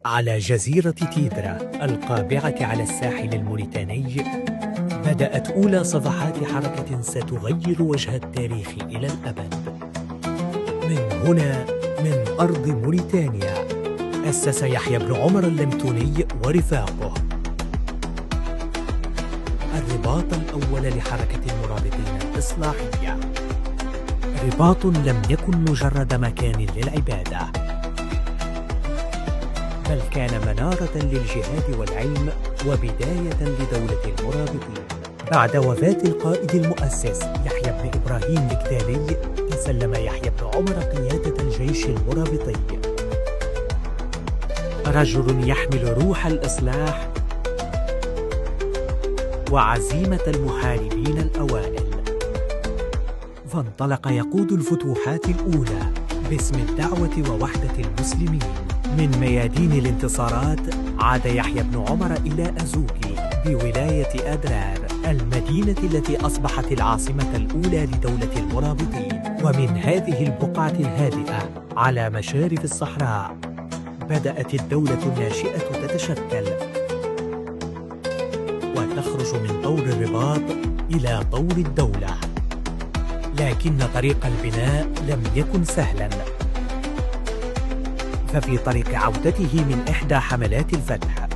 على جزيرة تيدرا القابعة على الساحل الموريتاني، بدأت أولى صفحات حركة ستغير وجه التاريخ إلى الأبد. من هنا، من أرض موريتانيا، أسس يحيى بن عمر اللمتوني ورفاقه الرباط الأول لحركة المرابطين الإصلاحية. رباط لم يكن مجرد مكان للعبادة، بل كان منارة للجهاد والعلم وبداية لدولة المرابطين. بعد وفاة القائد المؤسس يحيى بن إبراهيم الكتالي، تسلم يحيى بن عمر قيادة الجيش المرابطي، رجل يحمل روح الإصلاح وعزيمة المحاربين الأوائل. فانطلق يقود الفتوحات الأولى باسم الدعوة ووحدة المسلمين. من ميادين الانتصارات عاد يحيى بن عمر إلى أزوكي بولاية أدرار، المدينة التي أصبحت العاصمة الأولى لدولة المرابطين. ومن هذه البقعة الهادئة على مشارف الصحراء بدأت الدولة الناشئة تتشكل وتخرج من طور الرباط إلى طور الدولة. لكن طريق البناء لم يكن سهلاً، ففي طريق عودته من إحدى حملات الفتح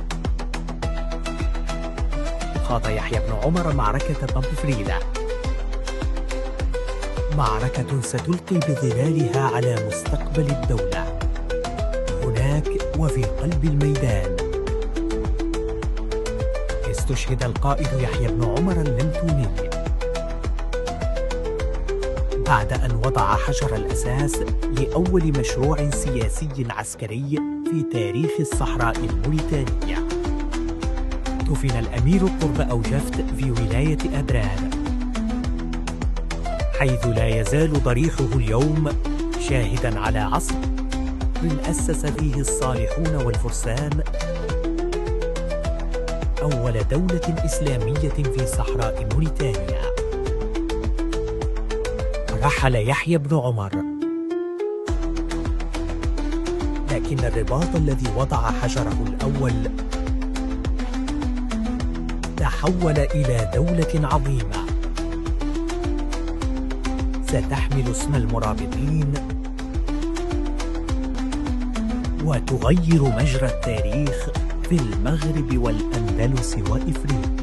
خاض يحيى بن عمر معركة طبريلة، معركة ستلقي بظلالها على مستقبل الدولة. هناك وفي قلب الميدان استشهد القائد يحيى بن عمر اللمتوني بعد أن وضع حجر الأساس لأول مشروع سياسي عسكري في تاريخ الصحراء الموريتانية. دفن الأمير قرب أوجفت في ولاية أدرار، حيث لا يزال ضريحه اليوم شاهداً على عصر أسس فيه الصالحون والفرسان أول دولة إسلامية في صحراء موريتانيا. رحل يحيى بن عمر، لكن الرباط الذي وضع حجره الأول تحول إلى دولة عظيمة ستحمل اسم المرابطين وتغير مجرى التاريخ في المغرب والأندلس وإفريقيا.